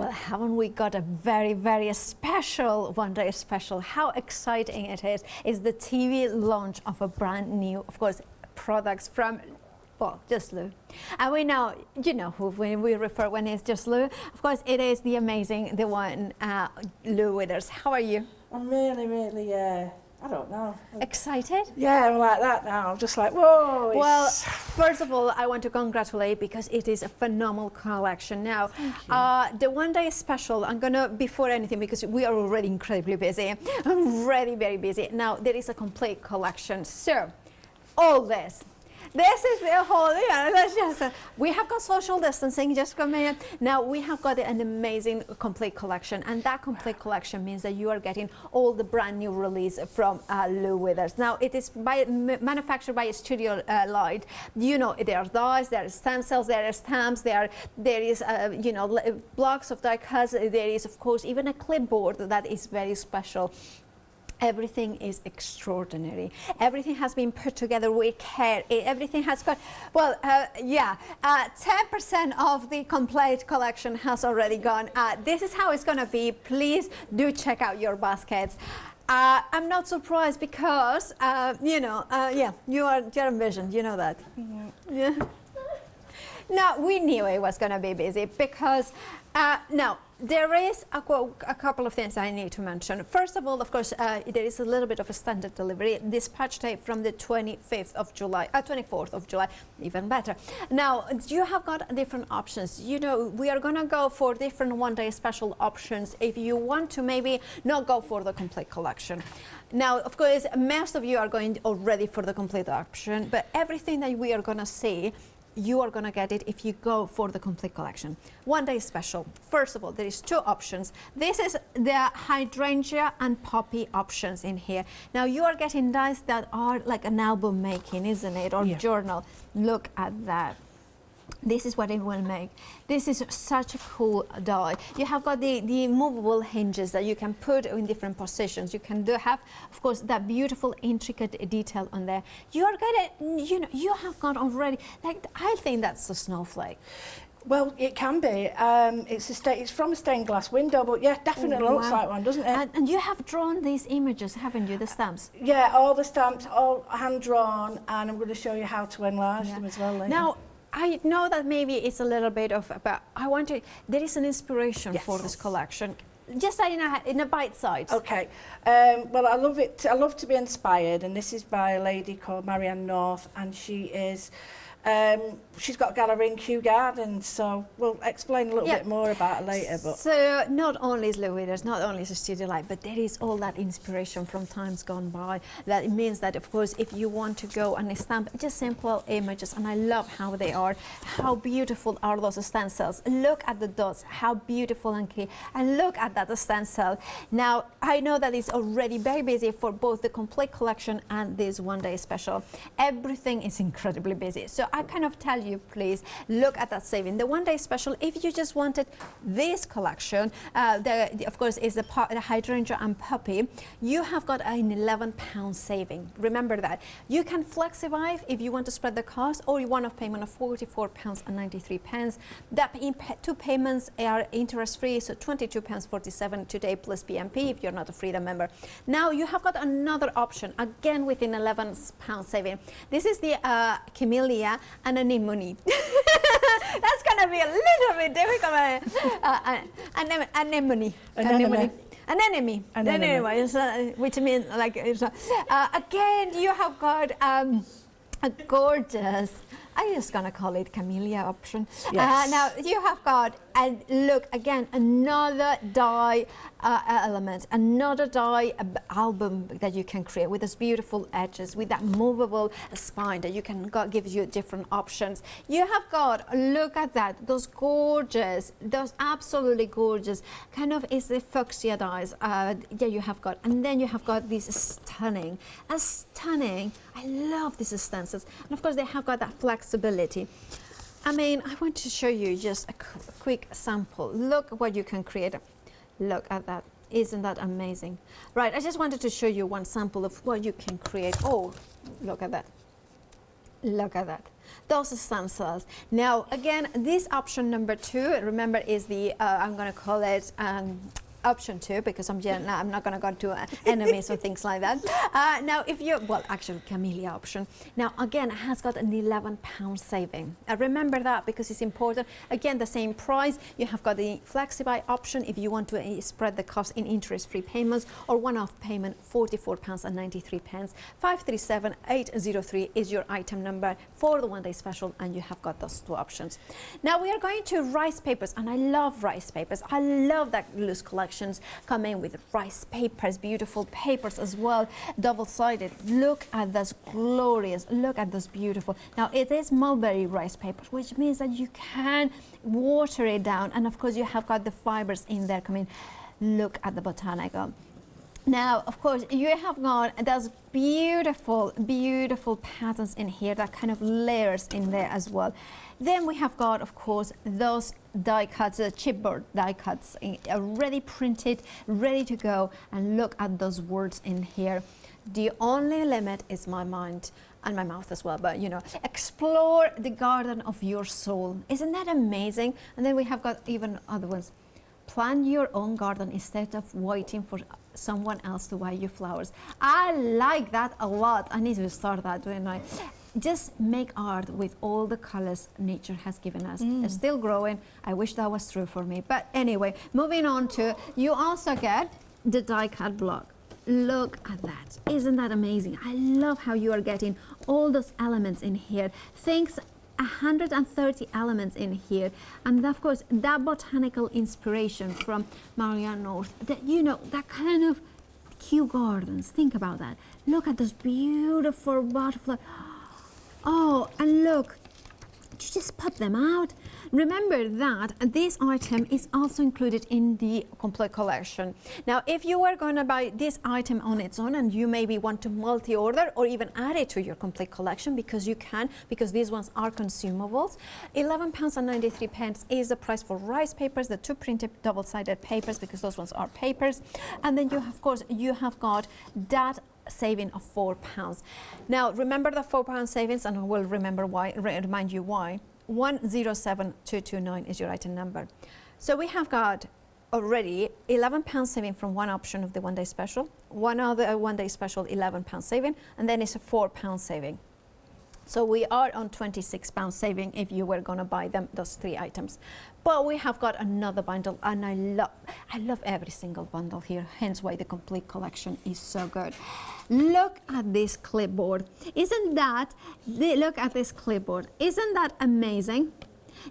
Well, haven't we got a very, very special one day special? How exciting it is the TV launch of a brand new, of course, products from, well, Just Lou. And we know, you know who when we refer when it's Just Lou, of course, it is the amazing, the one, Lou Withers. How are you? I'm really, I don't know. Excited? Yeah, I'm like that now. I'm just like, whoa. Well, first of all, I want to congratulate because it is a phenomenal collection. Now, the one day special, I'm gonna, before anything, because we are already incredibly busy, I'm really very busy. Now, there is a complete collection. So, all this is the whole, yeah, that's just, we have got social distancing just coming in. Now we have got an amazing complete collection, and that complete collection means that you are getting all the brand new release from Lou Withers. Now it is manufactured by Studiolight. You know, there are dies, there are stencils, there are stamps, there is, you know, blocks of die cuts, there is of course even a clipboard that is very special. Everything is extraordinary. Everything has been put together with care. Everything has got, well, 10% of the complete collection has already gone. This is how it's going to be. Please do check out your baskets. I'm not surprised because, you know, yeah, you're envisioned, you know that. Yeah. Now, we knew it was going to be busy because, now, there is a couple of things I need to mention. First of all, of course, there is a little bit of a standard delivery. Dispatch date from the 25th of July, 24th of July, even better. Now, you have got different options. You know, we are going to go for different one-day special options if you want to maybe not go for the complete collection. Now, of course, most of you are going already for the complete option, but everything that we are going to see, you are going to get it if you go for the complete collection. One day special. First of all, there is two options. This is the Hydrangea and Poppy options in here. Now you are getting dies that are like an album making, isn't it? Or journal. Look at that. This is what it will make. This is such a cool die. You have got the movable hinges that you can put in different positions. You can have, of course, that beautiful intricate detail on there. You are getting, you know, you have got already, like, I think that's a snowflake. Well, it can be. It's from a stained glass window, but yeah, definitely looks like one, doesn't it? And you have drawn these images, haven't you, the stamps? Yeah, all the stamps, all hand drawn, and I'm going to show you how to enlarge them as well later. Now, I know that maybe it's a little bit of, but I want to, there is an inspiration for this collection. Just in a bite size. Okay. Well, I love it. I love to be inspired, and this is by a lady called Marianne North, and she is, she's got a gallery in Kew Gardens, so we'll explain a little bit more about it later. But so not only is Lou Withers, not only is it Studiolight, but there is all that inspiration from times gone by. That it means that, of course, if you want to go and stamp just simple images, and I love how they are, how beautiful are those stencils. Look at the dots, how beautiful and key, and look at that stencil. Now, I know that it's already very busy for both the complete collection and this one day special. Everything is incredibly busy. So I kind of tell you, please look at that saving. The one day special, if you just wanted this collection, of course, is the Hydrangea and Poppy, you have got an £11 saving. Remember that. You can flexify if you want to spread the cost, or you want a payment of £44.93. That two payments are interest free, so £22.47 today plus PMP if you're not a Freedom member. Now you have got another option, again within £11 saving. This is the Camellia and Anemone. That's going to be a little bit difficult. Anemone. Which means like, again, you have got a gorgeous, I'm just going to call it Camellia option. Yes. Now you have got, and look again, another die element, another die album that you can create with those beautiful edges, with that movable spine that you can gives you different options. You have got, look at that, those gorgeous, those absolutely gorgeous, kind of is the fuchsia dies that you have got, and then you have got these stunning, I love these stencils, and of course they have got that flexibility. I mean, I want to show you just a quick sample. Look what you can create. Look at that. Isn't that amazing? Right, I just wanted to show you one sample of what you can create. Oh, look at that. Look at that. Those stencils. Now, again, this option number 2, remember, is the, I'm going to call it option 2, because I'm not going to go to enemies or things like that. Now, if you, well, actually, camellia option. Now, again, it has got an £11 saving. Remember that, because it's important. Again, the same price. You have got the FlexiBuy option if you want to spread the cost in interest-free payments, or one-off payment, £44.93. 537803 is your item number for the one-day special, and you have got those 2 options. Now, we are going to rice papers, and I love rice papers. I love that loose collection. Come in with rice papers, beautiful papers as well, double-sided. Look at this glorious, look at this beautiful. Now it is mulberry rice papers, which means that you can water it down, and of course you have got the fibers in there coming. Look at the Botanical. Now, of course, you have got those beautiful, beautiful patterns in here, that kind of layers in there as well. Then we have got, of course, those die cuts, the chipboard die cuts, already printed, ready to go. And look at those words in here. The only limit is my mind and my mouth as well, but you know, explore the garden of your soul. Isn't that amazing? And then we have got even other ones. Plant your own garden instead of waiting for someone else to buy you flowers. I like that a lot. I need to start that, don't I? Just make art with all the colors nature has given us. It's still growing. I wish that was true for me. But anyway, moving on to, you also get the die cut block. Look at that. Isn't that amazing? I love how you are getting all those elements in here. Things 130 elements in here, and of course that botanical inspiration from Marianne North, that, you know, that kind of Kew Gardens. Think about that. Look at those beautiful butterfly. Oh, and look, you just pop them out. Remember that this item is also included in the complete collection. Now, if you are going to buy this item on its own, and you maybe want to multi-order or even add it to your complete collection, because you can, because these ones are consumables, £11.93 is the price for rice papers, the 2 printed double-sided papers, because those ones are papers. And then you, of course, you have got that saving of £4. Now, remember the £4 savings, and I will remember why, remind you why. 107229 is your item number. So we have got already £11 saving from one option of the one-day special, one other one-day special £11 saving, and then it's a £4 saving. So we are on £26 saving if you were going to buy them, those 3 items. But we have got another bundle, and I love every single bundle here, hence why the complete collection is so good. Look at this clipboard. Isn't that, look at this clipboard. Isn't that amazing?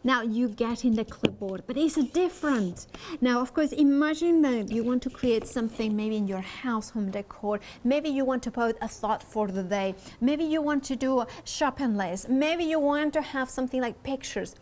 Now you get in the clipboard, but it's different. Now, of course, imagine that you want to create something maybe in your house, home decor. Maybe you want to put a thought for the day. Maybe you want to do a shopping list. Maybe you want to have something like pictures.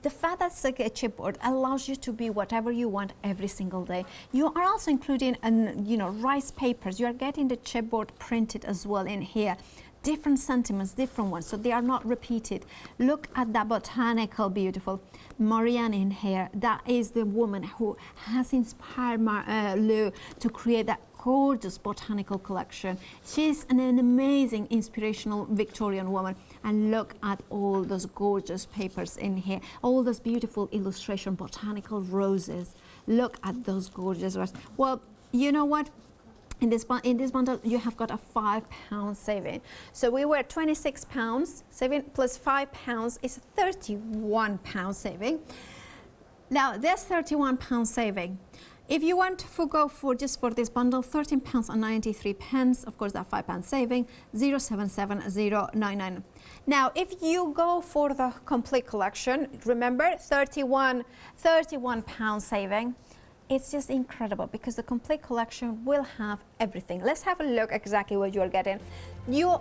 The fact that it's like a chipboard allows you to be whatever you want every single day. You are also including, you know, rice papers. You are getting the chipboard printed as well in here. Different sentiments, different ones, so they are not repeated. Look at that botanical, beautiful Marianne in here. That is the woman who has inspired Lou to create that gorgeous botanical collection. She's an amazing, inspirational Victorian woman. And look at all those gorgeous papers in here, all those beautiful illustration, botanical roses. Look at those gorgeous roses. Well, you know what? In this bundle, you have got a £5 saving. So we were £26 saving plus £5 is £31 saving. Now, this £31 saving, if you want to go for just for this bundle, £13.93, of course, that £5 saving, 077099. Now, if you go for the complete collection, remember, £31 saving. It's just incredible, because the complete collection will have everything. Let's have a look exactly what you are getting. You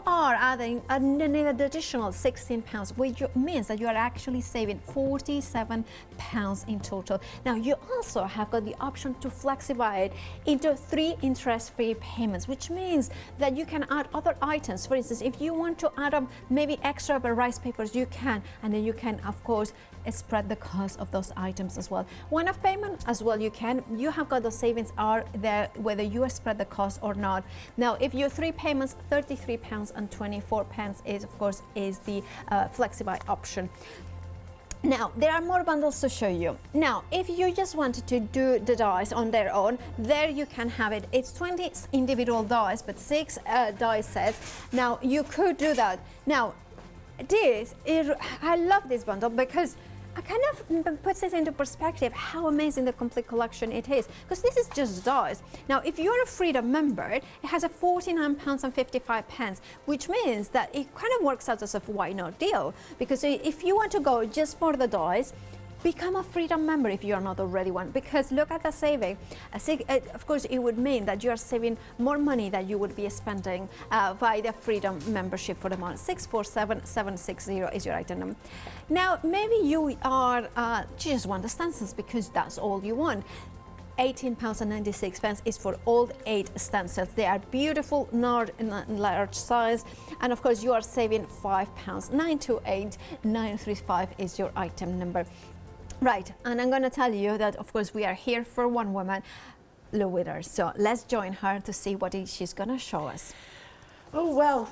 are adding an additional £16, which means that you are actually saving £47 in total. Now, you also have got the option to flexify it into 3 interest-free payments, which means that you can add other items. For instance, if you want to add up maybe extra rice papers, you can, and then you can, of course, spread the cost of those items as well. One-off payment as well, you can. You have got the savings are there whether you spread the cost or not. Now, if your 3 payments, £33 £23.24 is, of course, is the FlexiBuy option. Now, there are more bundles to show you. Now, if you just wanted to do the dies on their own, there you can have it. It's 20 individual dies, but 6 die sets. Now, you could do that. Now, I love this bundle because I kind of puts it into perspective how amazing the complete collection it is, because this is just dies. Now, if you're a Freedom member, it has a £49.55, which means that it kind of works out as a why not deal, because if you want to go just for the dies, become a Freedom member if you are not already one, because look at the saving. Of course, it would mean that you are saving more money than you would be spending by the Freedom membership for the month. 647760 is your item number. Now, maybe you are you just want the stencils because that's all you want. £18.96 is for all 8 stencils. They are beautiful, large size, and of course you are saving £5. 928935 is your item number. Right, and I'm going to tell you that, of course, we are here for one woman, Lou Withers. So let's join her to see what she's going to show us. Oh, well,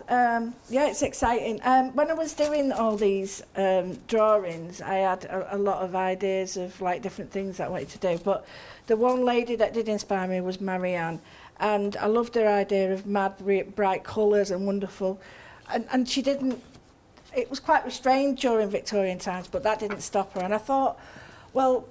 yeah, it's exciting. When I was doing all these drawings, I had a lot of ideas of like different things that I wanted to do. But the one lady that did inspire me was Marianne. And I loved her idea of mad, bright colours and wonderful. And she didn't, it was quite restrained during Victorian times, but that didn't stop her. And I thought, well,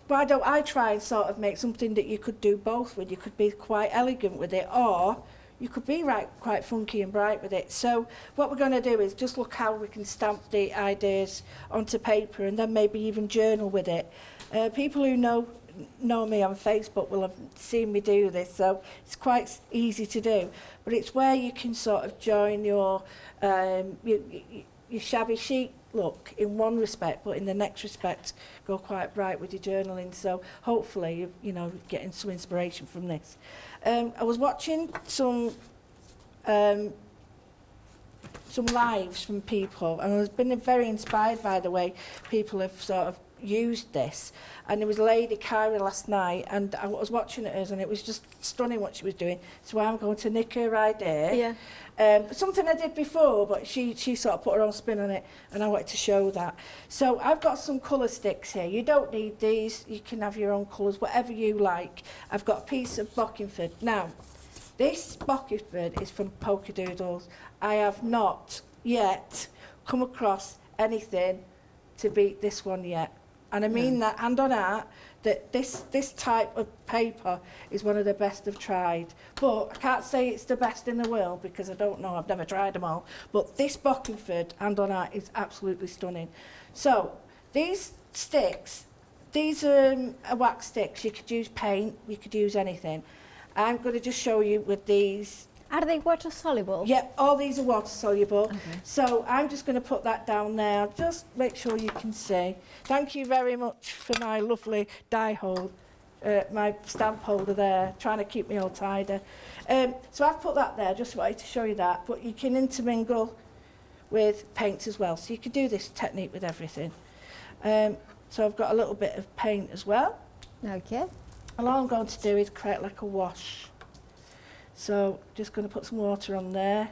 why don't I try and sort of make something that you could do both with? You could be quite elegant with it, or you could be quite funky and bright with it. So what we're going to do is just look how we can stamp the ideas onto paper and then maybe even journal with it. People who know me on Facebook will have seen me do this, so it's quite easy to do. But it's where you can sort of join your shabby chic look in one respect, but in the next respect go quite bright with your journaling. So hopefully you know, getting some inspiration from this. I was watching some lives from people, and I was been very inspired by the way people have sort of used this. And there was a lady, Kyra, last night, and I was watching hers, and it was just stunning what she was doing. So I'm going to nick her idea. Yeah. Something I did before, but she sort of put her own spin on it, and I wanted to show that. So I've got some colour sticks here. You don't need these. You can have your own colours, whatever you like. I've got a piece of Bockingford. Now, this Bockingford is from Polka Doodles. I have not yet come across anything to beat this one yet. And I mean that hand on heart, that this type of paper is one of the best I've tried. But I can't say it's the best in the world because I don't know, I've never tried them all. But this Bockingford hand on heart is absolutely stunning. So these sticks, these are wax sticks. You could use paint, you could use anything. I'm going to just show you with these. Are they water soluble? Yep, all these are water soluble. Okay. So I'm just going to put that down there. Just make sure you can see. Thank you very much for my lovely die hold, my stamp holder there, trying to keep me all tidy. So I've put that there, just wanted to show you that. But you can intermingle with paint as well. So you can do this technique with everything. So I've got a little bit of paint as well. Okay. And all I'm going to do is create like a wash. So just going to put some water on there.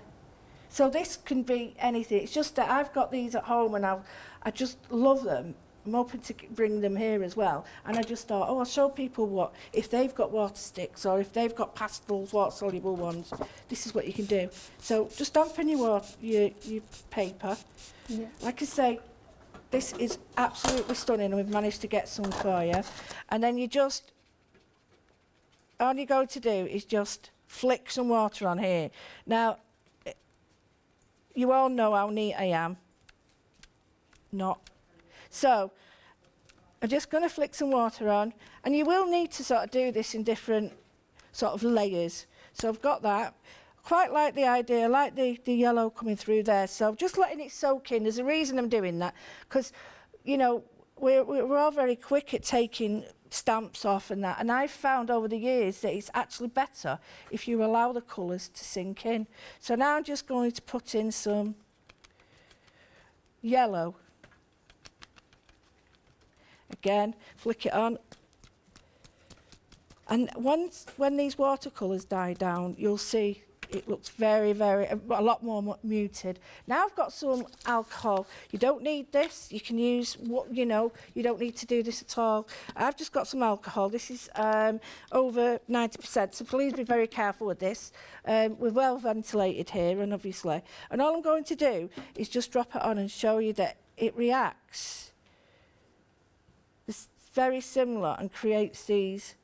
So this can be anything. It's just that I've got these at home and I just love them. I'm hoping to bring them here as well. And I just thought, oh, I'll show people what, if they've got water sticks or if they've got pastels, water-soluble ones, this is what you can do. So just dump in your paper. Yeah. Like I say, this is absolutely stunning and we've managed to get some for you. And then you just, all you're going to do is just flick some water on here. Now, you all know how neat I am. Not. So, I'm just going to flick some water on, and you will need to sort of do this in different sort of layers. So I've got that. Quite like the idea, I like the yellow coming through there. So just letting it soak in. There's a reason I'm doing that, because, you know, we're all very quick at taking stamps off and that, and I've found over the years that it's actually better if you allow the colours to sink in. So now I'm just going to put in some yellow. Again, flick it on. And when these watercolours die down, you'll see it looks very, a lot more muted. Now I've got some alcohol. You don't need this. You can use what, you know, you don't need to do this at all. I've just got some alcohol. This is over 90%, so please be very careful with this. We're well ventilated here, and obviously. And all I'm going to do is just drop it on and show you that it reacts. It's very similar and creates these.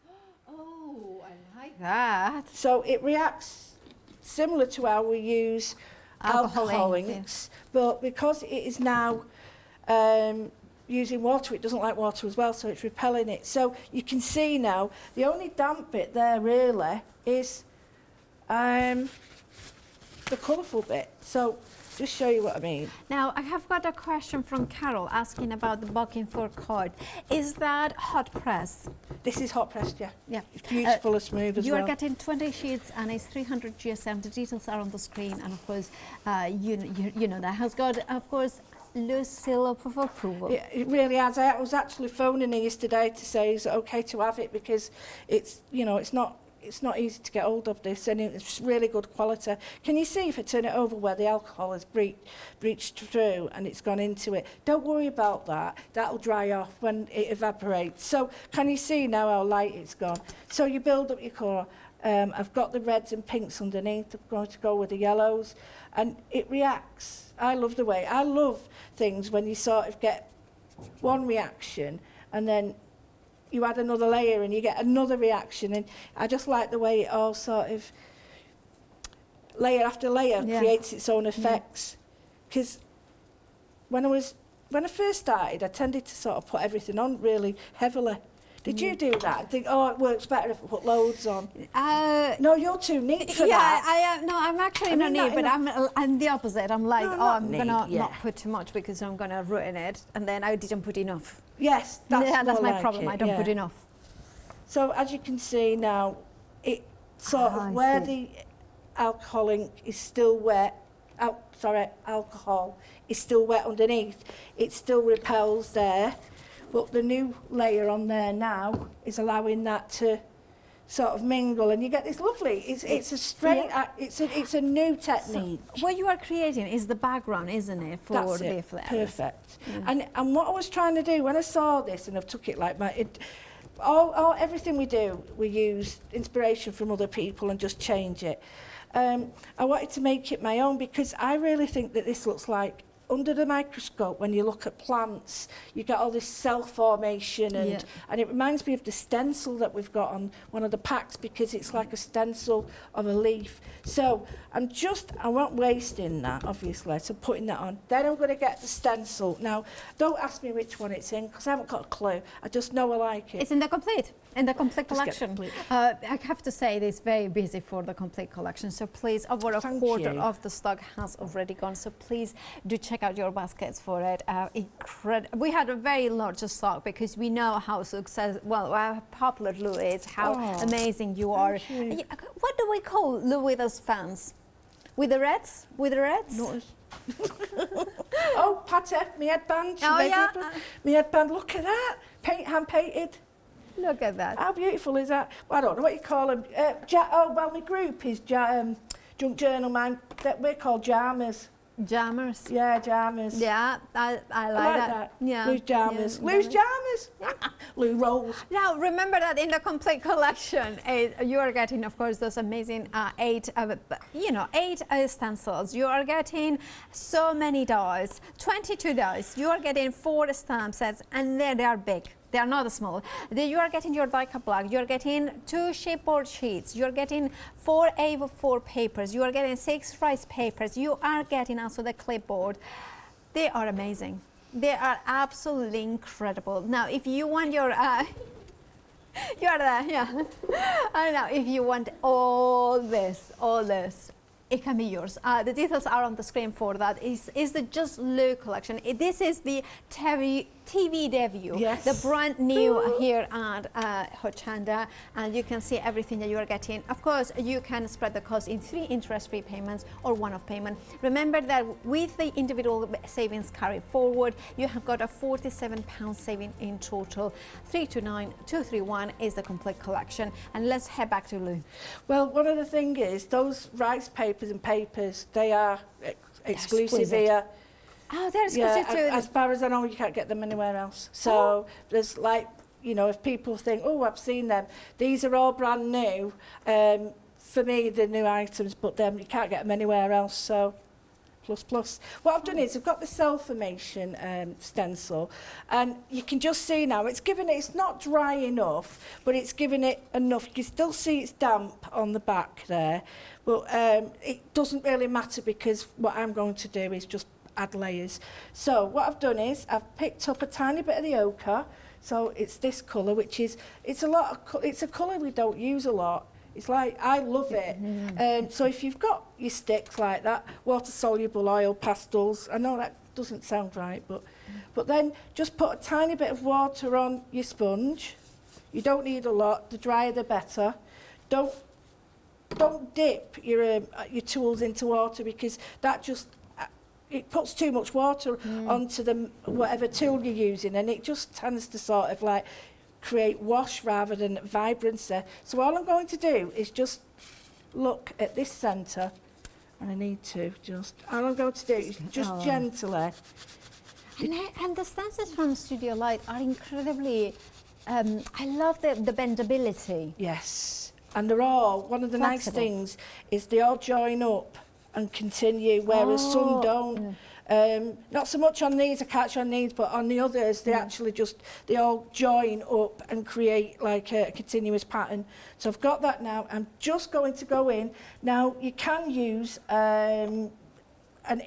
Oh, I like that. So it reacts similar to how we use alcohol inks, but because it is now using water, it doesn't like water as well, so it's repelling it. So you can see now, the only damp bit there really is the colourful bit. So just show you what I mean. Now, I have got a question from Carol asking about the bucking for card. Is that hot press? This is hot pressed, yeah. Yeah. It's beautiful and smooth as well. You are getting 20 sheets and it's 300 GSM. The details are on the screen, and of course, you know that has got, of course, loose seal of approval. Yeah, it really has. I was actually phoning her yesterday to say, is it okay to have it, because it's, you know, it's not easy to get hold of this, and it's really good quality. Can you see if I turn it over where the alcohol has breached through and it's gone into it? Don't worry about that. That'll dry off when it evaporates. So can you see now how light it's gone? So you build up your colour. I've got the reds and pinks underneath. I'm going to go with the yellows, and it reacts. I love the way. I love things when you sort of get one reaction and then you add another layer and you get another reaction, and I just like the way it all sort of layer after layer creates its own effects. Because when I first started, I tended to sort of put everything on really heavily. Did you do that? I think, oh, it works better if I put loads on. No, you're too neat for that. Yeah, no, I'm actually not neat, but I'm the opposite. I'm like, no, oh, I'm neat, gonna not put too much because I'm gonna ruin it, and then I didn't put enough. Yes, that's my like problem. I don't put enough. So as you can see now, it sort of where the alcohol ink is still wet. Alcohol is still wet underneath. It still repels there. But the new layer on there now is allowing that to sort of mingle, and you get this lovely. It's a straight. It's a new technique. So what you are creating is the background, isn't it, for the flowers? Perfect. And what I was trying to do when I saw this, and I've took it like everything we do, we use inspiration from other people and just change it. I wanted to make it my own because I really think that this looks like, under the microscope, when you look at plants, you get all this cell formation, and it reminds me of the stencil that we've got on one of the packs, because it's like a stencil of a leaf. So I won't wasting that, obviously, so putting that on. Then I'm going to get the stencil. Now, don't ask me which one it's in, because I haven't got a clue. I just know I like it. It's in the complete collection. I have to say, it is very busy for the complete collection, so please, over a quarter of the stock has already gone, so please do check out your baskets for it. We had a very large stock because we know how how popular Lou is, how amazing you are. What do we call Lou with us fans? With the Reds? With the Reds? No. Oh, Patter, me headband. Me headband, look at that. Hand painted. Look at that. How beautiful is that? Well, I don't know what you call them. My group is Junk Journal. We're called Jammers. Jammers. Yeah, jammers. Yeah, I like that. Yeah. Lou's jammers. Yeah. Lou's jammers. Lou rolls. Now, remember that in the complete collection, you are getting, of course, those amazing 8 stencils. You are getting so many dies, 22 dies. You are getting 4 stamp sets, and they are big. They are not small. You are getting your die cut black. You are getting 2 chipboard sheets. You are getting 4 A4 papers. You are getting 6 rice papers. You are getting also the clipboard. They are amazing. They are absolutely incredible. Now, if you want your, I don't know, if you want all this, it can be yours. The details are on the screen for that. Is the Just Lou collection. This is the Terry TV debut, Yes. the brand new here at Hochanda, and you can see everything that you are getting. Of course, you can spread the cost in 3 interest-free payments or one-off payment. Remember that with the individual savings carried forward, you have got a £47 saving in total. 329231 is the complete collection. And let's head back to Lou. Well, one of the things is those rice papers and papers, they are exclusive exquisite. here. Oh, they're exclusive too. As far as I know, you can't get them anywhere else. So there's like, you know, if people think, oh, I've seen them, these are all brand new. For me, they're new items, but then you can't get them anywhere else. So plus. What I've done is I've got the cell formation stencil, and you can just see now it's not dry enough, but it's giving it enough. You can still see it's damp on the back there, but it doesn't really matter because what I'm going to do is just add layers. So what I've done is I've picked up a tiny bit of the ochre, so it's this colour, which is it's a colour we don't use a lot. It's like, I love it. So if you've got your sticks like that, water-soluble oil pastels, I know that doesn't sound right, but then just put a tiny bit of water on your sponge. You don't need a lot, the drier the better. Don't dip your tools into water, because that just, it puts too much water onto the whatever tool you're using, and it just tends to sort of like create wash rather than vibrancy. So all I'm going to do is just look at this centre, and I need to just, all I'm going to do is just gently. And the stencils from Studiolight are incredibly, I love the bendability. Yes, and they're all, one of the nice things is they all join up and continue, whereas some don't. Not so much on these, I catch on these, but on the others, they actually just, they all join up and create like a continuous pattern. So I've got that now. I'm just going to go in. Now, you can use an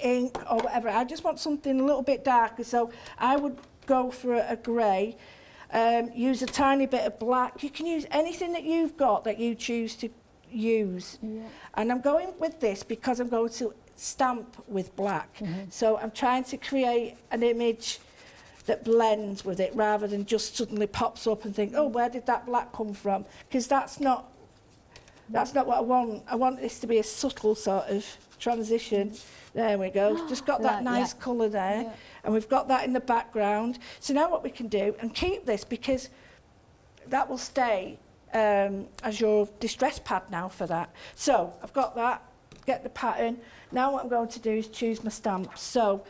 ink or whatever. I just want something a little bit darker, so I would go for a grey. Use a tiny bit of black. You can use anything that you've got that you choose to use. And I'm going with this because I'm going to stamp with black. So I'm trying to create an image that blends with it rather than just suddenly pops up and think, oh, where did that black come from? Because that's not what I want. I want this to be a subtle sort of transition. There we go. Just got that nice colour there. And we've got that in the background. So now what we can do, and keep this because that will stay as your distress pad now for that. So I've got that, get the pattern. Now what I'm going to do is choose my stamps. So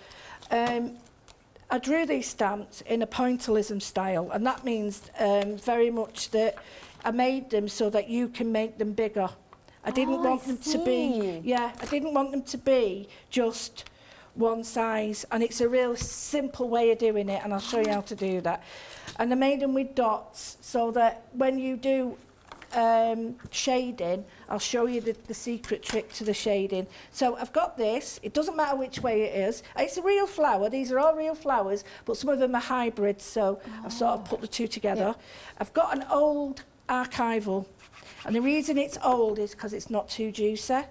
I drew these stamps in a pointillism style, and that means very much that I made them so that you can make them bigger. I didn't want them to be, I didn't want them to be just one size, and it's a real simple way of doing it, and I'll show you how to do that. And I made them with dots so that when you do shading, I'll show you the secret trick to the shading. So I've got this, it doesn't matter which way it is. It's a real flower, these are all real flowers, but some of them are hybrids, so I've sort of put the two together. I've got an old archival, and the reason it's old is because it's not too juicy.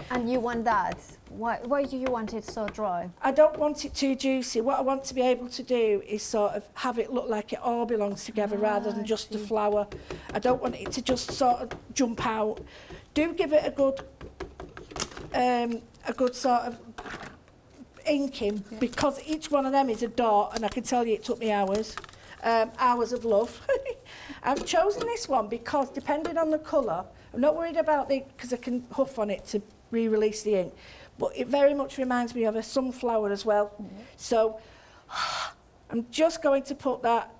And you want that? Why do you want it so dry? I don't want it too juicy. What I want to be able to do is sort of have it look like it all belongs together rather than just the flower. I don't want it to just sort of jump out. Do give it a good sort of inking, because each one of them is a dot, and I can tell you it took me hours. Hours of love. I've chosen this one because depending on the colour, I'm not worried about it because I can huff on it to re-release the ink, but it very much reminds me of a sunflower as well. So I'm just going to put that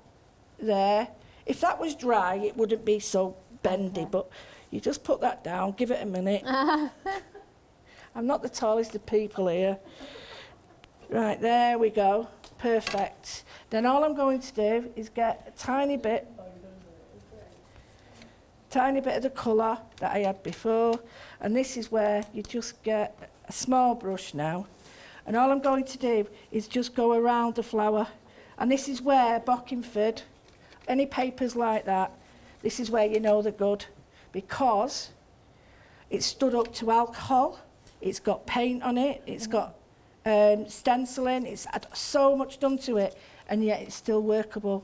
there. If that was dry, it wouldn't be so bendy, but you just put that down, give it a minute. I'm not the tallest of people here. Right, there we go. Perfect. Then all I'm going to do is get a tiny bit of the colour that I had before, and this is where you just get a small brush now, and all I'm going to do is just go around the flower, and this is where Bockingford, any papers like that, this is where you know they're good, because it's stood up to alcohol, it's got paint on it, it's got stenciling, it's had so much done to it, and yet it's still workable.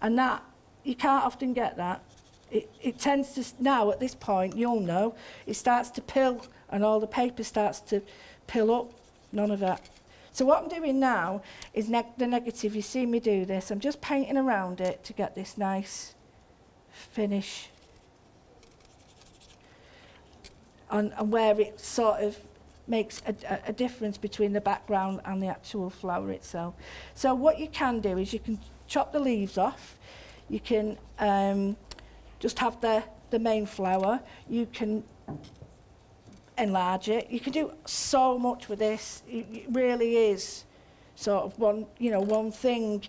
And that, you can't often get that. It tends to, now at this point, you'll know, it starts to pill and all the paper starts to pill up. None of that. So what I'm doing now is the negative. You see me do this. I'm just painting around it to get this nice finish. And where it sort of makes a difference between the background and the actual flower itself. So what you can do is you can chop the leaves off. You can just have the main flower. You can enlarge it. You can do so much with this. It really is sort of one thing,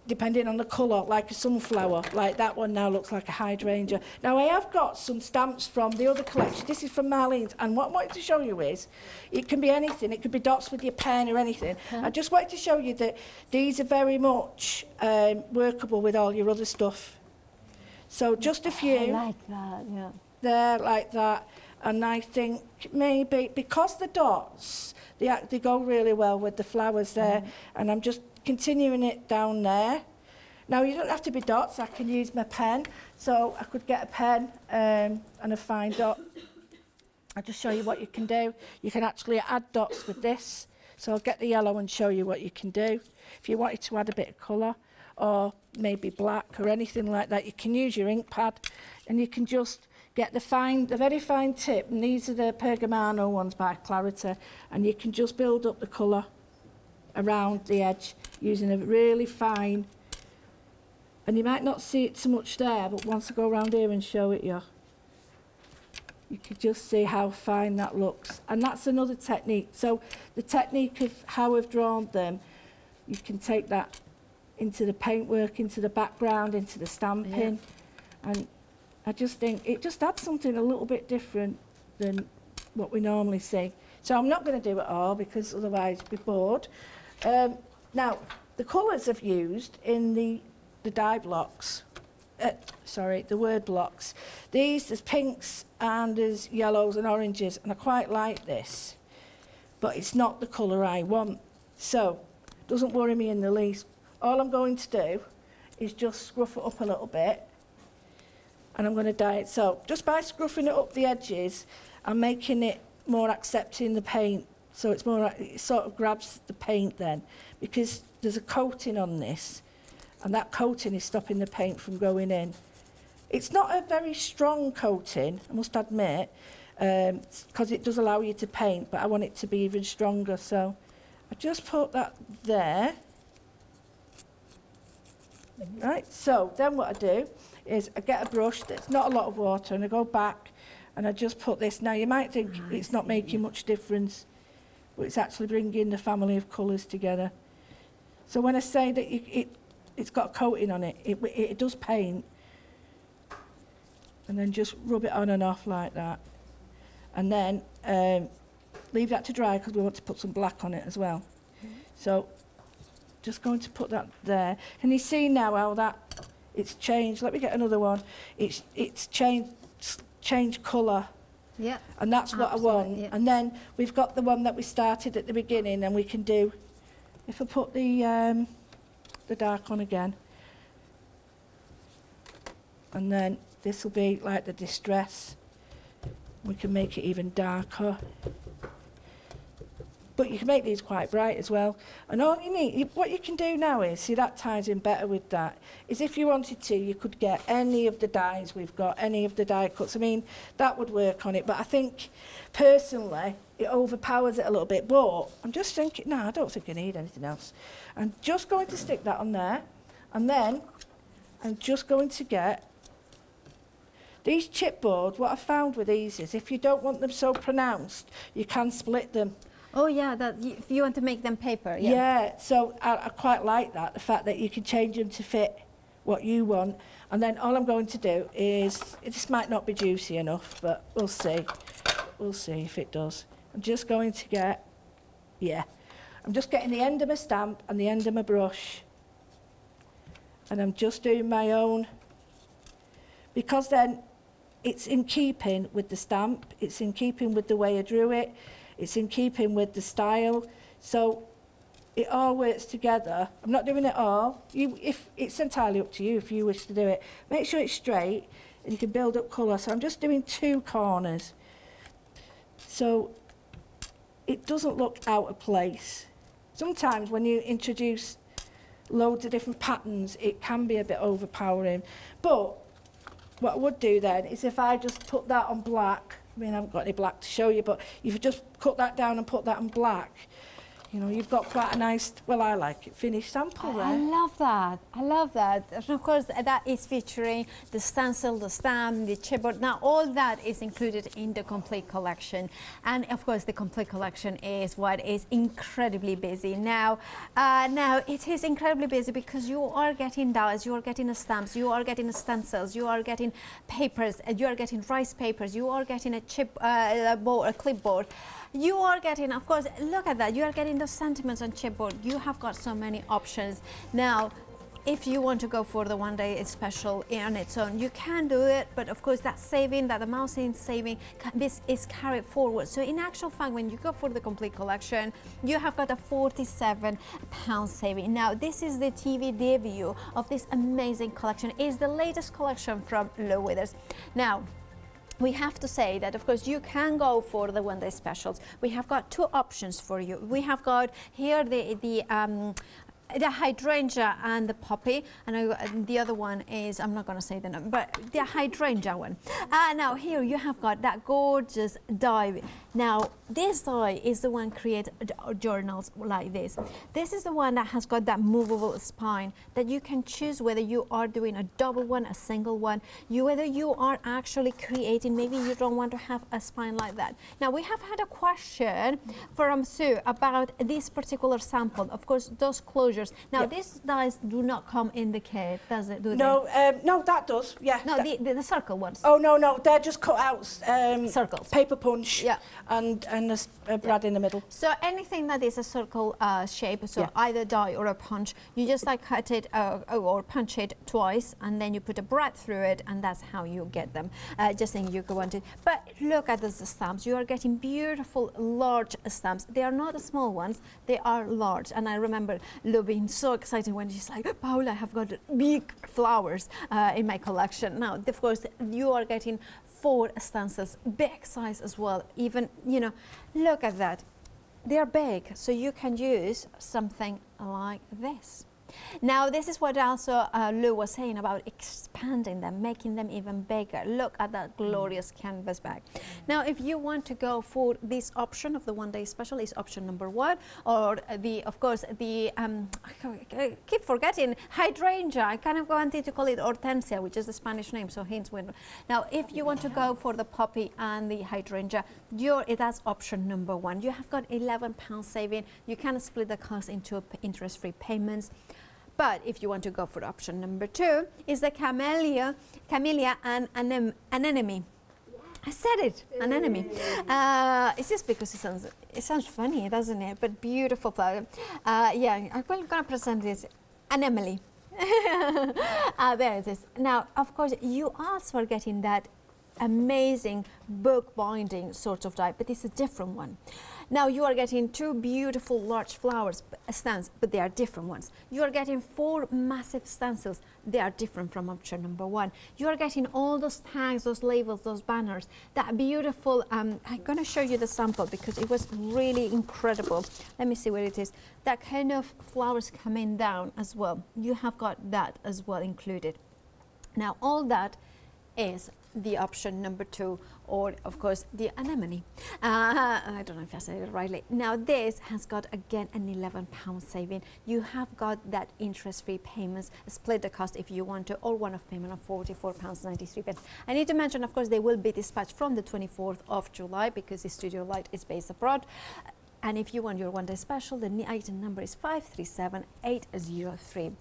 depending on the colour, like a sunflower. Like that one now looks like a hydrangea. Now I have got some stamps from the other collection. This is from Marlene's, and what I wanted to show you is, it can be anything. It could be dots with your pen or anything. I just wanted to show you that these are very much workable with all your other stuff. So just a few. I like that, yeah. There, like that. And I think maybe, because the dots, they go really well with the flowers there, and I'm just continuing it down there. Now, you don't have to be dots. I can use my pen. So I could get a pen and a fine dot. I'll just show you what you can do. You can actually add dots with this. So I'll get the yellow and show you what you can do. If you wanted to add a bit of colour, or maybe black or anything like that, you can use your ink pad, and you can just get the very fine tip, and these are the Pergamano ones by Clarity, and you can just build up the colour around the edge using a really fine, and you might not see it so much there, but once I go around here and show it you can just see how fine that looks. And that's another technique. So the technique of how I've drawn them, you can take that into the paintwork, into the background, into the stamping, and I just think it just adds something a little bit different than what we normally see. So I'm not going to do it all, because otherwise you'd be bored. Now, the colours I've used in the die blocks, the word blocks, there's pinks and there's yellows and oranges, and I quite like this, but it's not the colour I want. So, doesn't worry me in the least. All I'm going to do is just scruff it up a little bit, and I'm going to dye it. So just by scruffing it up the edges, I'm making it more accepting the paint. So it's more, it sort of grabs the paint then, because there's a coating on this, and that coating is stopping the paint from going in. It's not a very strong coating, I must admit, because it does allow you to paint, but I want it to be even stronger. So I just put that there. Right, so then what I do is I get a brush that's not a lot of water, and I go back and I just put this. Now you might think it's not making much difference, but it's actually bringing the family of colours together. So when I say that it's got a coating on it, it does paint. And then just rub it on and off like that. And then leave that to dry, because we want to put some black on it as well. So just going to put that there. Can you see now how that it's changed? Let me get another one. It's changed colour. Yeah. And that's what I want. Yeah. And then we've got the one that we started at the beginning, and we can do, if I put the dark on again, and then this will be like the distress. We can make it even darker. But you can make these quite bright as well. And all you need, what you can do now is, see that ties in better with that, is if you wanted to, you could get any of the dies we've got, any of the die cuts. I mean, that would work on it. But I think, personally, it overpowers it a little bit. But I'm just thinking, no, I don't think I need anything else. I'm just going to stick that on there. And then I'm just going to get these chipboard. What I found with these is, if you don't want them so pronounced, you can split them. Oh yeah, if you want to make them paper. Yeah, yeah, so I quite like that, the fact that you can change them to fit what you want. And then all I'm going to do is, this might not be juicy enough, but we'll see. We'll see if it does. I'm just going to get, I'm just getting the end of my stamp and the end of my brush. And I'm just doing my own, because then it's in keeping with the stamp, it's in keeping with the way I drew it, it's in keeping with the style. So it all works together. I'm not doing it all. If it's entirely up to you if you wish to do it. Make sure it's straight and you can build up colour. So I'm just doing 2 corners. So it doesn't look out of place. Sometimes when you introduce loads of different patterns, it can be a bit overpowering. But what I would do then is if I just put that on black, I mean, I haven't got any black to show you, but if you just cut that down and put that on black, you know, you've got quite a nice, well, I like it, finished sample there. I love that. I love that. And of course, that is featuring the stencil, the stamp, the chipboard. Now, all that is included in the complete collection. And of course, the complete collection is what is incredibly busy. Now, it is incredibly busy because you are getting dies, you are getting the stamps, you are getting the stencils, you are getting papers, you are getting rice papers, you are getting a clipboard. You are getting, of course, look at that, you are getting the sentiments on chipboard. You have got so many options. Now, if you want to go for the one day special on its own, you can do it, but of course that saving, that amount in saving, this is carried forward. So in actual fact, when you go for the complete collection, you have got a £47 saving. Now, this is the TV debut of this amazing collection. It's the latest collection from Low Withers. Now, we have to say that, of course, you can go for the one day specials. We have got 2 options for you. We have got here the hydrangea and the poppy, and the other one is, I'm not going to say the name, but the hydrangea one. Now here you have got that gorgeous die. Now this die is the one create journals like this. This is the one that has got that movable spine that you can choose whether you are doing a double one, a single one, whether you are actually creating, maybe you don't want to have a spine like that. Now we have had a question from Sue about this particular sample. Of course, those closures. Now, yep. These dies do not come in the kit, does it? No, no, that does. Yeah. No, the circle ones. Oh no, they're just cut out circles, paper punch, yeah, and a brad in the middle. So anything that is a circle shape, so either die or a punch, you just like cut it or punch it twice, and then you put a brad through it, and that's how you get them. Just saying you want it. But look at those stamps. You are getting beautiful large stamps. They are not the small ones. They are large. And I remember being so excited when she's like, Paula, I have got big flowers in my collection. Now, of course, you are getting 4 stencils, big size as well. Even, you know, look at that. They are big, so you can use something like this. Now, this is what also Lou was saying about expanding them, making them even bigger. Look at that glorious canvas bag. Now, if you want to go for this option of the one day special, is option number 1, or of course, I keep forgetting, hydrangea. I kind of wanted to call it hortensia, which is the Spanish name, so hence when. Now, if you want to go for the poppy and the hydrangea, that's option number 1. You have got £11 saving. You can split the cost into interest-free payments. But if you want to go for option number 2, is the camellia and anemone. I said it, anemone. It's just because it sounds funny, doesn't it? But beautiful flower. Yeah, I'm going to present this anemone. There it is. Now, of course, you also are getting that amazing book binding sort of die, but it's a different one. Now you are getting 2 beautiful large flowers stems, but they are different ones. You are getting 4 massive stencils. They are different from option number 1. You are getting all those tags, those labels, those banners. That beautiful. I'm going to show you the sample because it was really incredible. Let me see where it is. That kind of flowers coming down as well. You have got that as well included. Now all that is the option number 2, or of course the anemone. I don't know if I said it rightly. Now this has got again an £11 saving. You have got that interest-free payments, split the cost if you want to, or one-off payment of £44.93. I need to mention, of course, they will be dispatched from the 24th of July because the Studiolight is based abroad. And if you want your one day special, the item number is 537803.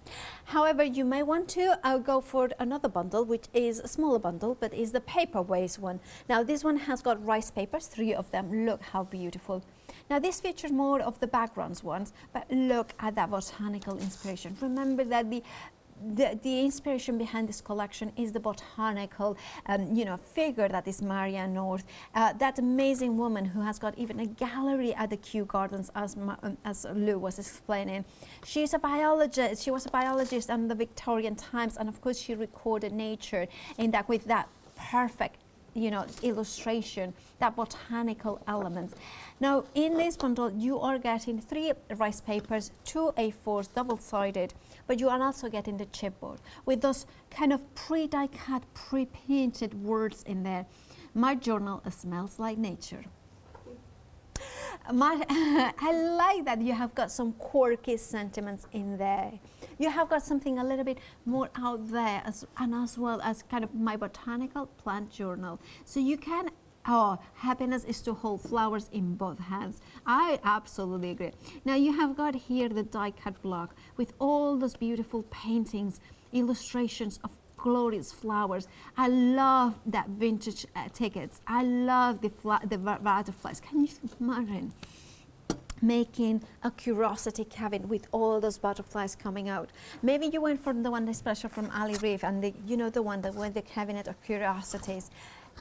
However, you may want to go for another bundle, which is a smaller bundle, but is the paper-based one. Now, this one has got rice papers, 3 of them. Look how beautiful. Now, this features more of the backgrounds ones, but look at that botanical inspiration. Remember that the inspiration behind this collection is the botanical, figure that is Marianne North, that amazing woman who has got even a gallery at the Kew Gardens, as Lou was explaining. She's a biologist. She was a biologist in the Victorian times, and of course she recorded nature in that with that perfect illustration, that botanical elements. Now in this bundle you are getting 3 rice papers, 2 A4s double-sided, but you are also getting the chipboard with those kind of pre-die cut, pre-painted words in there. My journal smells like nature. I like that you have got some quirky sentiments in there. You have got something a little bit more out there, as well as kind of my botanical plant journal. So you can, happiness is to hold flowers in both hands. I absolutely agree. Now you have got here the die cut block with all those beautiful paintings, illustrations of glorious flowers. I love that vintage tickets. I love the butterflies. Can you imagine making a curiosity cabin with all those butterflies coming out? Maybe you went for the one day special from Ali Reef, and the one that went the cabinet of curiosities,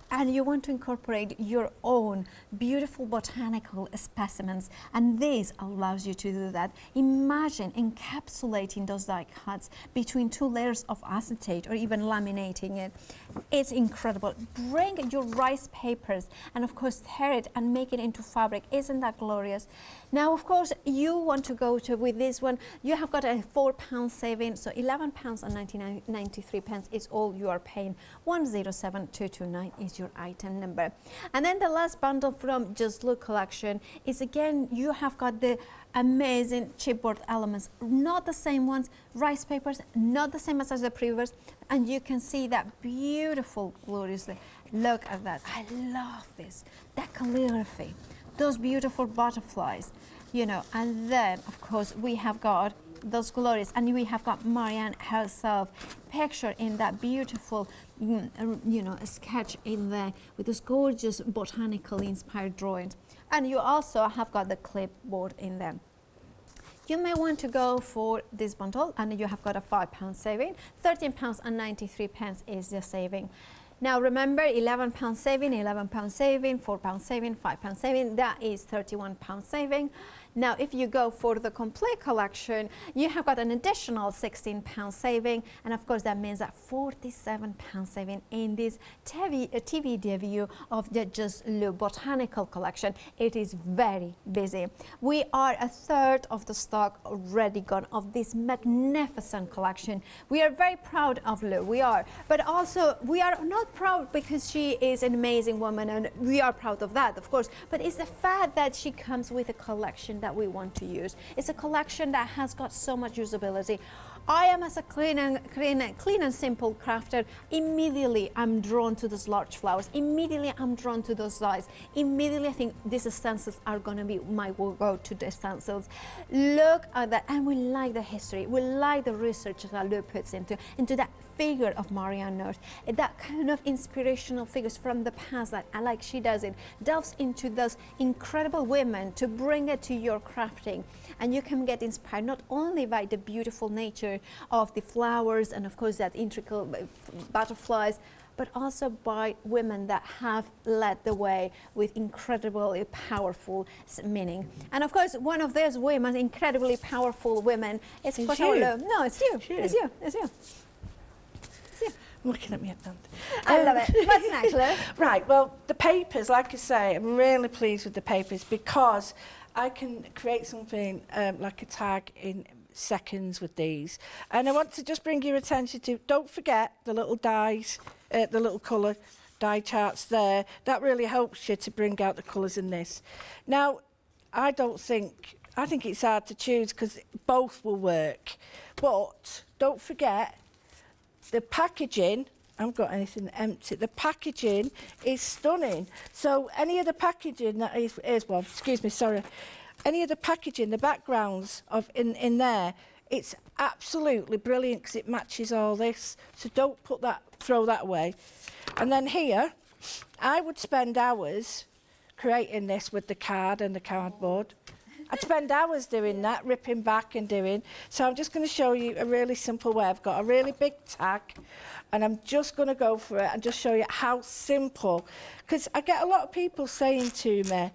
and you want to incorporate your own beautiful botanical specimens, and this allows you to do that. Imagine encapsulating those die cuts between 2 layers of acetate or even laminating it. It's incredible. Bring your rice papers and of course tear it and make it into fabric. Isn't that glorious? Now of course you want to go to, with this one, you have got a £4 saving, so £11.93 is all you are paying. 107229 is your item number. And then the last bundle from Just Look collection is, again, you have got the amazing chipboard elements, not the same ones, rice papers, not the same as the previous, and you can see that beautiful, gloriously. Look at that. I love this, that calligraphy, those beautiful butterflies, and then of course we have got those glorious, and we have got Marianne herself pictured in that beautiful sketch in there with those gorgeous botanically inspired drawings. And you also have got the clipboard in there. You may want to go for this bundle, and you have got a £5 saving. £13.93 is the saving. Now remember, £11 saving, £11 saving, £4 saving, £5 saving, that is £31 saving. Now if you go for the complete collection, you have got an additional £16 saving, and of course that means that £47 saving in this TV debut of the Just Look Botanical collection. It is very busy. We are a third of the stock already gone of this magnificent collection. We are very proud of Lou, we are, but also we are not proud because she is an amazing woman, and we are proud of that, of course, but it's the fact that she comes with a collection that we want to use. It's a collection that has got so much usability. I am, as a clean and simple crafter, immediately I'm drawn to those large flowers. Immediately I'm drawn to those dyes. Immediately I think these stencils are going to be my go-to stencils. Look at that, and we like the history. We like the research that Lou puts into that figure of Marianne North, that kind of inspirational figures from the past that, like she does it, delves into those incredible women to bring it to your crafting. And you can get inspired not only by the beautiful nature of the flowers and of course that intricate butterflies, but also by women that have led the way with incredibly powerful meaning. And of course, one of those women, incredibly powerful women, is you. No, it's you. It's you. It's you. I'm looking at me at that. I love it. What's next, Lou? Right, well, the papers, like I say, I'm really pleased with the papers because I can create something like a tag in seconds with these. And I want to just bring your attention to, don't forget the little dies, the little colour die charts there. That really helps you to bring out the colours in this. Now, I think it's hard to choose because both will work. But don't forget, the packaging, I haven't got anything empty, the packaging is stunning. So any of the packaging that is, here's one, excuse me, sorry. Any of the packaging, the backgrounds of in there, it's absolutely brilliant because it matches all this. So don't throw that away. And then here, I would spend hours creating this with the card and the cardboard. I'd spend hours doing that, ripping back and doing. So I'm just going to show you a really simple way. I've got a really big tag, and I'm just going to go for it and just show you how simple. Because I get a lot of people saying to me,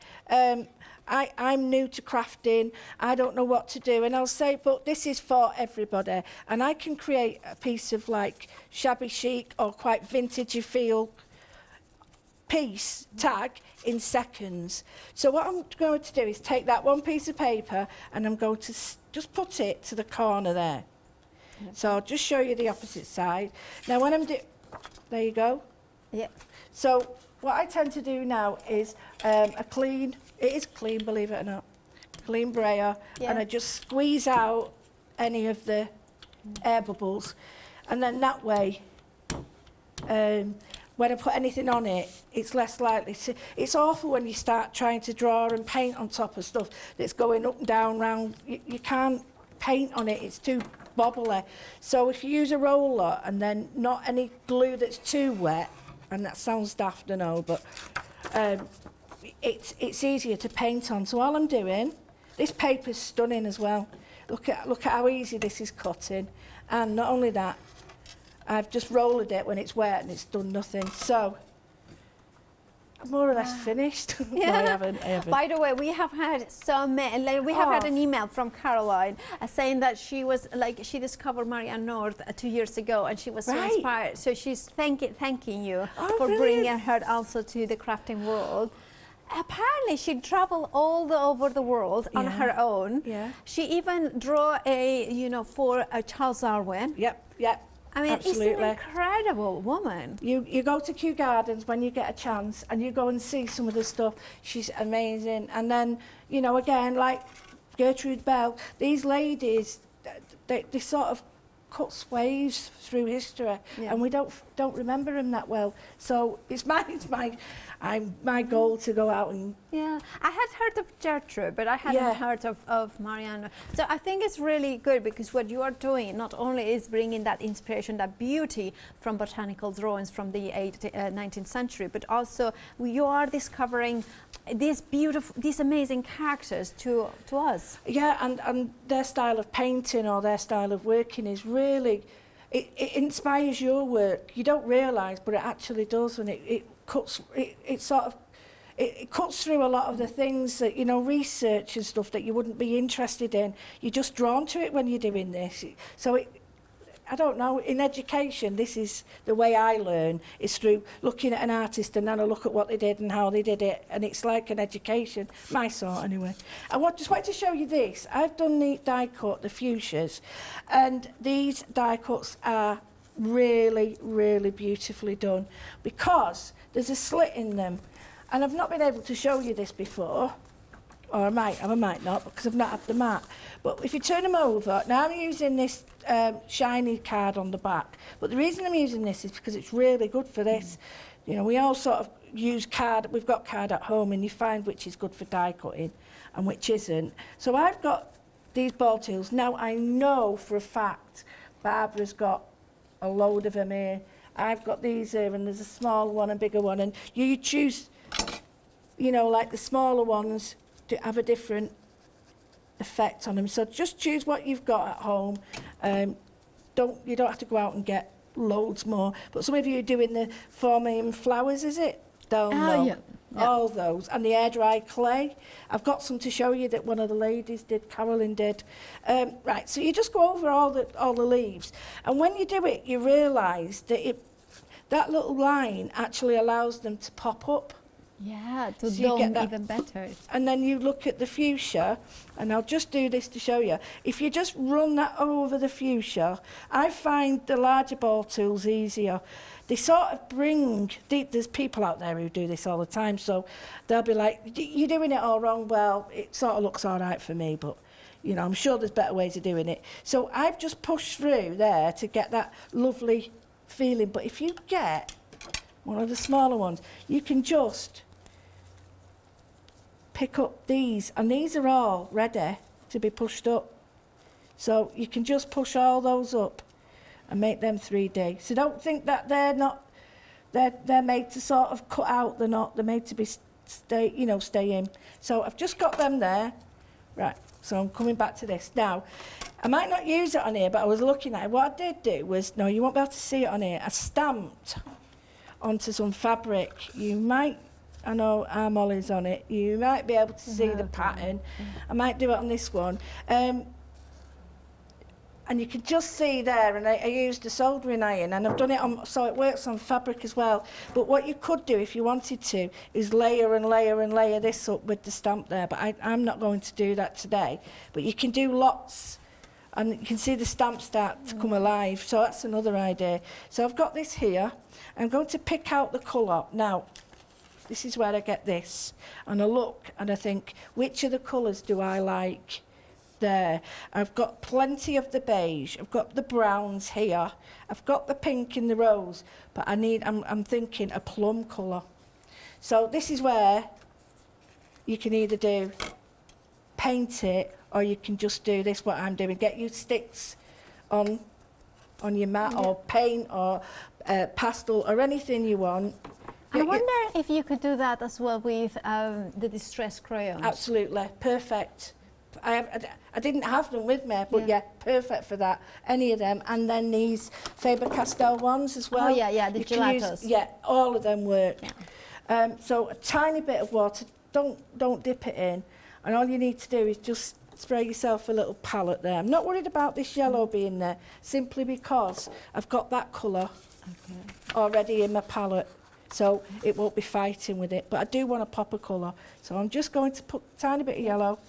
I'm new to crafting, I don't know what to do. And I'll say, but this is for everybody. And I can create a piece of like shabby chic or quite vintagey feel piece tag in seconds. So what I'm going to do is take that one piece of paper and I'm going to just put it to the corner there. So I'll just show you the opposite side. Now when I'm there you go. Yeah. So what I tend to do now is it is clean, believe it or not, clean brayer, and I just squeeze out any of the air bubbles, and then that way when I put anything on it, it's less likely to... It's awful when you start trying to draw and paint on top of stuff that's going up and down, round. You can't paint on it, it's too bobbly. So if you use a roller and then not any glue that's too wet, and that sounds daft, I know, but it's easier to paint on. So all I'm doing, this paper's stunning as well. Look at how easy this is cutting. And not only that, I've just rolled it when it's wet and it's done nothing. So I'm more or less finished. Yeah. No, I haven't. By the way, we have had we have had an email from Caroline saying that she was she discovered Marianne North 2 years ago and she was so inspired. So she's thanking you for bringing her also to the crafting world. Apparently, she traveled all over the world on her own. Yeah. She even drew for Charles Darwin. Yep. I mean, absolutely. It's an incredible woman. You go to Kew Gardens when you get a chance and you go and see some of the stuff. She's amazing. And then, again, like Gertrude Bell, these ladies, they sort of cut swathes through history, and we don't remember them that well. So it's my goal to go out and... Yeah, I had heard of Gertrude, but I hadn't heard of Marianne. So I think it's really good because what you are doing not only is bringing that inspiration, that beauty from botanical drawings from the 19th century, but also you are discovering these amazing characters to us. Yeah, and their style of painting or their style of working is really... It inspires your work. You don't realise, but it actually does, and it cuts through a lot of the things that research and stuff that you wouldn't be interested in. You're just drawn to it when you're doing this. So I don't know, in education, this is the way I learn, is through looking at an artist and then I look at what they did and how they did it, and it's like an education, my sort anyway. I just wanted to show you this. I've done the die cut, the fuchsias, and these die cuts are really, really beautifully done because there's a slit in them, and I've not been able to show you this before, or I might not, because I've not had the mat. But if you turn them over, now I'm using this shiny card on the back, but the reason I'm using this is because it's really good for this. We all sort of use card, we've got card at home, and you find which is good for die cutting and which isn't. So I've got these ball tools. Now I know for a fact Barbara's got a load of them here. I've got these here, and there's a small one, a bigger one, and you choose, like the smaller ones to have a different effect on them. So just choose what you've got at home. You don't have to go out and get loads more. But some of you are doing the forming flowers, is it? Don't know. Yeah. All those. And the air dry clay. I've got some to show you that one of the ladies did, Carolyn did. Right, so you just go over all the leaves. And when you do it, you realise that that little line actually allows them to pop up. Yeah, to dome even better. And then you look at the fuchsia, and I'll just do this to show you. If you just run that over the fuchsia, I find the larger ball tools easier. They sort of bring... There's people out there who do this all the time, so they'll be like, you're doing it all wrong. Well, it sort of looks all right for me, but, I'm sure there's better ways of doing it. So I've just pushed through there to get that lovely feeling. But if you get one of the smaller ones, you can just pick up these, and these are all ready to be pushed up. So you can just push all those up and make them 3D. So don't think that they're made to sort of cut out. They're not. They're made to be stay in. So I've just got them there, Right, so I'm coming back to this. Now, I might not use it on here, but I was looking at it. What I did do was, no, you won't be able to see it on here. I stamped onto some fabric. You might, I know our Molly's on it, you might be able to see the pattern. I might do it on this one. And you can just see there, and I used a soldering iron, and I've done it on, so it works on fabric as well. But what you could do, if you wanted to, is layer and layer and layer this up with the stamp there. But I'm not going to do that today. But you can do lots, and you can see the stamp start to come alive. So that's another idea. So I've got this here. I'm going to pick out the colour. Now, this is where I get this. And I look, and I think, which of the colours do I like? There. I've got plenty of the beige, I've got the browns here, I've got the pink in the rose, but I'm thinking a plum colour. So this is where you can either do paint it, or you can just do this, what I'm doing, get your sticks on your mat, or paint, or pastel, or anything you want. I wonder if you could do that as well with the distress crayons. Absolutely, perfect. I didn't have them with me, but yeah, perfect for that. Any of them, and then these Faber-Castell ones as well. Oh yeah, the gelatos. Yeah, all of them work. Yeah. So a tiny bit of water. Don't dip it in, and all you need to do is just spray yourself a little palette there. I'm not worried about this yellow being there, simply because I've got that colour already in my palette, so it won't be fighting with it. But I do want to pop a colour, so I'm just going to put a tiny bit of yellow.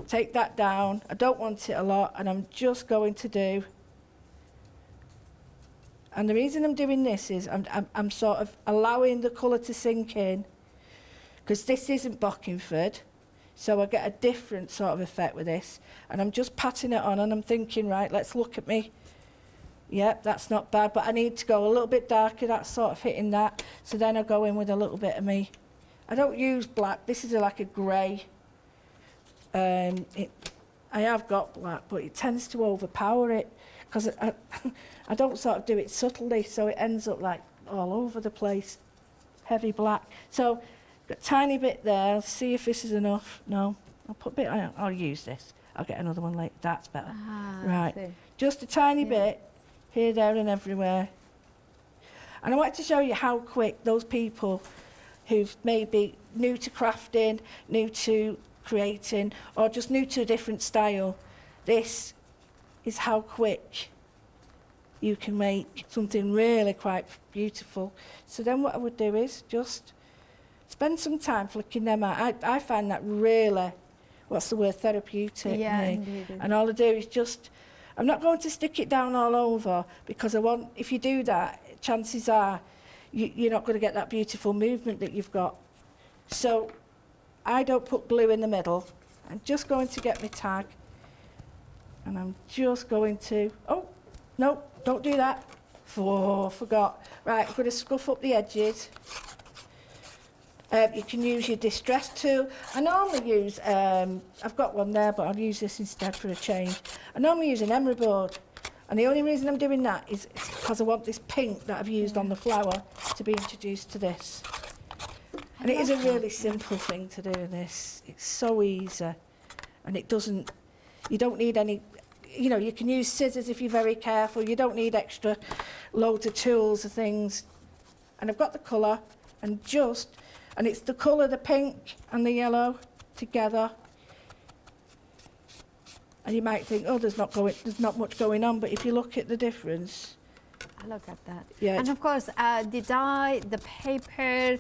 Take that down. I don't want it a lot, and I'm just going to do. And the reason I'm doing this is I'm sort of allowing the colour to sink in, because this isn't Bockingford, so I get a different sort of effect with this. And I'm just patting it on, and I'm thinking, right, let's look at me. Yep, that's not bad, but I need to go a little bit darker. That's sort of hitting that. So then I go in with a little bit of me. I don't use black. This is like a grey. I have got black, but it tends to overpower it, because I don't sort of do it subtly, so it ends up like all over the place, heavy black. So got a tiny bit there. I'll see if this is enough. No, I'll put a bit. I'll use this. I'll get another one later. That's better. Right, just a tiny bit here, there, and everywhere. And I wanted to show you how quick those people who've maybe new to crafting, new to creating, or just new to a different style, this is how quick you can make something really quite beautiful. So then what I would do is just spend some time flicking them out. I find that really, what's the word, therapeutic. Yeah, indeed. And all I do is just, I'm not going to stick it down all over, because I want, if you do that, chances are you're not going to get that beautiful movement that you've got. So I don't put glue in the middle. I'm just going to get my tag, and I'm just going to, oh, no, don't do that. Oh, forgot. Right, I'm going to scuff up the edges. You can use your distress tool. I normally use, I've got one there, but I'll use this instead for a change. I normally use an emery board, and the only reason I'm doing that is because I want this pink that I've used on the flower to be introduced to this. And it is a really simple thing to do this. It's so easy, and it doesn't, you don't need any, you know, you can use scissors if you're very careful. You don't need extra loads of tools or things. And I've got the colour, and it's the colour, the pink and the yellow together. And you might think, oh, there's not much going on, but if you look at the difference. Look at that. Yeah. And of course, the dye, the paper,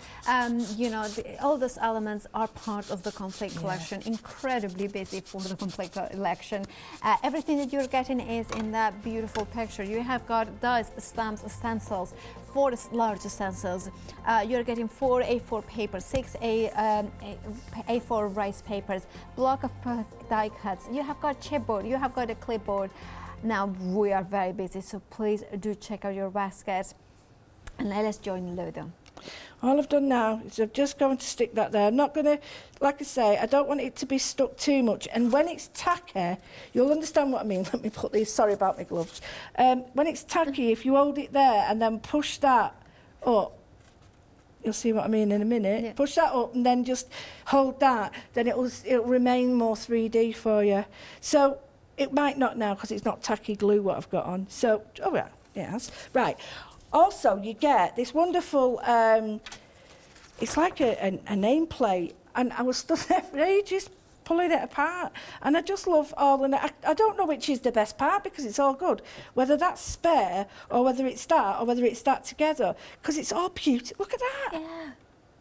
you know, all those elements are part of the complete collection. Incredibly busy for the complete collection. Everything that you're getting is in that beautiful picture. You have got dyes, stamps, stencils, 4 large stencils. You're getting 4 A4 papers, 6 A4 rice papers, block of die cuts. You have got chipboard. You have got a clipboard. Now we are very busy, so please do check out your basket, and let's join Ludo. All I've done now is I'm just going to stick that there. I'm not going to, like I say, I don't want it to be stuck too much. And when it's tacky, you'll understand what I mean. Let me put these, sorry about my gloves. When it's tacky, if you hold it there and then push that up, You'll see what I mean in a minute. Yeah. Push that up and then just hold that. Then it'll remain more 3D for you. So it might not now because it's not tacky glue what I've got on. So, oh yeah, yes. Right. Also, you get this wonderful, it's like a nameplate. And I was stood there for ages pulling it apart. And I just love all the... I don't know which is the best part because it's all good. Whether that's spare or whether it's that or whether it's that together. Because it's all beautiful. Look at that. Yeah.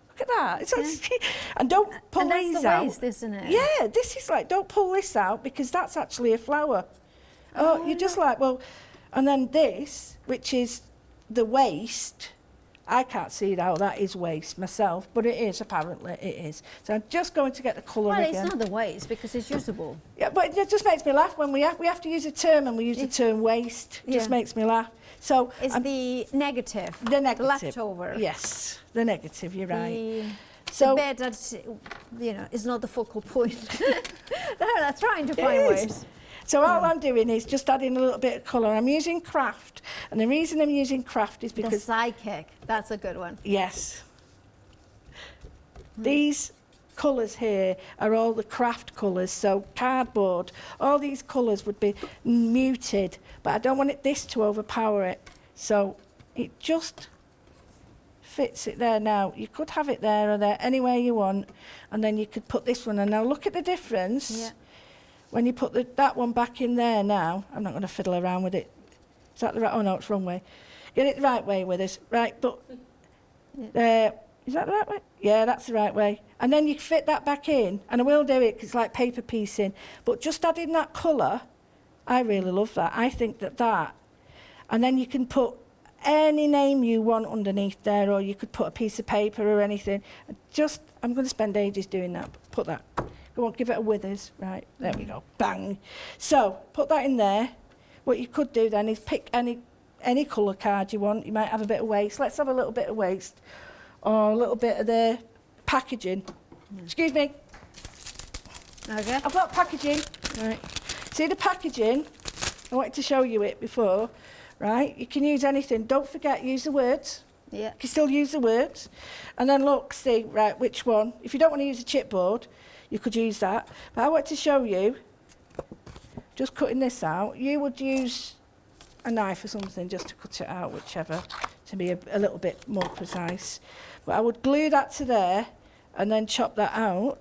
Look at that. It's and don't pull these that's out. the waste, isn't it? Yeah, this is like, don't pull this out because that's actually a flower. Oh, you're just like, well... And then this, which is the waste... I can't see how that is waste myself, but it is, apparently, it is. So I'm just going to get the colour again. Well, it's not the waste because it's usable. Yeah, but it just makes me laugh when we have to use a term and we use the term waste. It just makes me laugh. So it's the negative. The negative. Leftover. Yes, the negative, you're right. The bit that, you know, is not the focal point. They're trying to find ways. So all I'm doing is just adding a little bit of colour. I'm using craft, and the reason I'm using craft is because... The psychic, that's a good one. Yes. These colours here are all the craft colours, so cardboard, all these colours would be muted, but I don't want this to overpower it. So it just fits it there now. You could have it there or there, anywhere you want, and then you could put this one, and now look at the difference. Yeah. When you put that one back in there now, I'm not going to fiddle around with it. Is that the right? Oh no, it's the wrong way. Get it the right way with us, right? But is that the right way? Yeah, that's the right way. And then you fit that back in, and I will do it because it's like paper piecing. But just adding that colour, I really love that. I think that, and then you can put any name you want underneath there, or you could put a piece of paper or anything. I'm going to spend ages doing that. Put that. Go on, give it a withers. Right, there we go. Bang. So, put that in there. What you could do then is pick any colour card you want. You might have a bit of waste. Let's have a little bit of waste. Or a little bit of the packaging. Excuse me. Okay. I've got packaging. Right. See the packaging? I wanted to show you it before. Right, you can use anything. Don't forget, use the words. Yeah. You can still use the words. And then look, see, right, which one. If you don't want to use a chipboard, you could use that. But I want to show you, just cutting this out, you would use a knife or something just to cut it out, whichever, to be a little bit more precise. But I would glue that to there and then chop that out.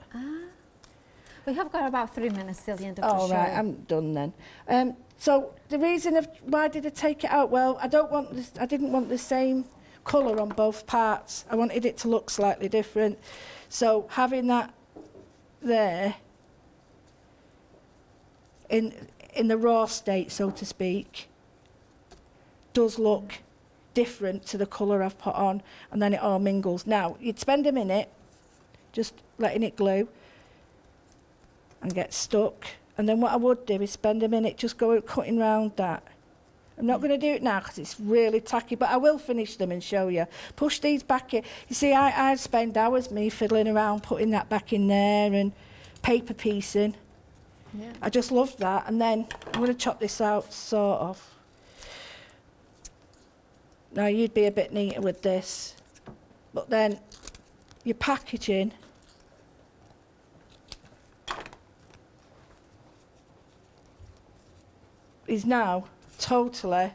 We have got about 3 minutes till the end of the show. Oh, right, I'm done then. So the reason of why did I take it out? Well, I didn't want the same colour on both parts. I wanted it to look slightly different. So having that there in the raw state, so to speak, does look different to the colour I've put on, and then it all mingles. Now, you'd spend a minute just letting it glue and get stuck, and then what I would do is spend a minute just cutting round that. I'm not going to do it now because it's really tacky, but I will finish them and show you. Push these back in. You see, I spend hours me fiddling around putting that back in there and paper piecing. Yeah. I just love that. And then I'm going to chop this out, sort of. Now, you'd be a bit neater with this. But then your packaging is now totally...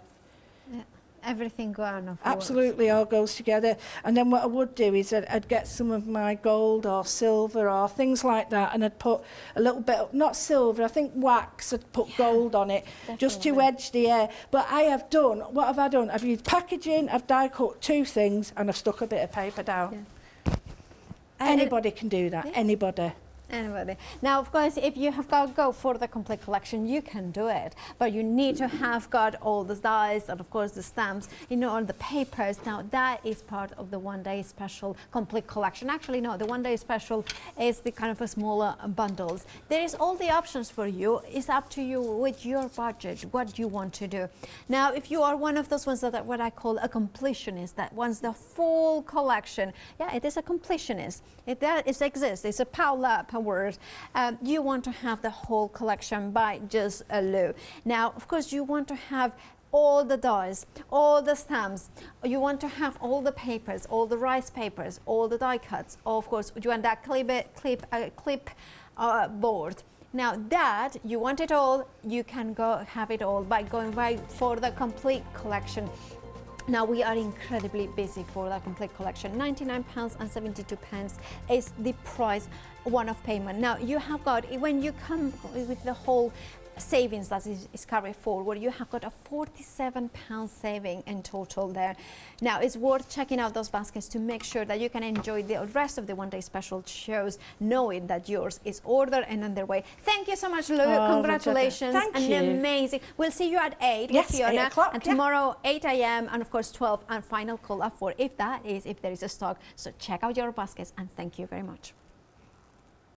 Yeah. Everything going off. Absolutely, all goes together. And then what I would do is I'd get some of my gold or silver or things like that, and I'd put a little bit of, not silver, I think wax, I'd put gold on it, definitely, just to edge the air. But what have I done? I've used packaging, I've die cut 2 things, and I've stuck a bit of paper down. Yeah. Anybody can do that, anybody. Anybody. Now, of course, if you have got to go for the complete collection, you can do it, but you need to have got all the dies and, of course, the stamps, all the papers. Now, that is part of the One Day Special complete collection. Actually, no, the One Day Special is the kind of a smaller bundles. There is all the options for you. It's up to you with your budget, what you want to do. Now, if you are one of those ones that are what I call a completionist, that wants the full collection, yeah, it is a completionist. It exists. It's a power word. You want to have the whole collection by just a loo. Now, of course, you want to have all the dies, all the stamps, you want to have all the papers, all the rice papers, all the die cuts, of course you want that clip board. Now that you want it all, you can go have it all by going right for the complete collection. Now we are incredibly busy for the complete collection. £99.72 is the price one-off payment. Now you have got, when you come with the whole savings that is carried forward, you have got a £47 saving in total there. Now it's worth checking out those baskets to make sure that you can enjoy the rest of the one day special shows, knowing that yours is ordered and underway. Thank you so much, Lou. Congratulations. Thank you. Amazing. We'll see you at 8 yes, with Fiona, 8 o'clock, and tomorrow 8 a.m. and of course 12 and final call up for if there is a stock. So check out your baskets and thank you very much.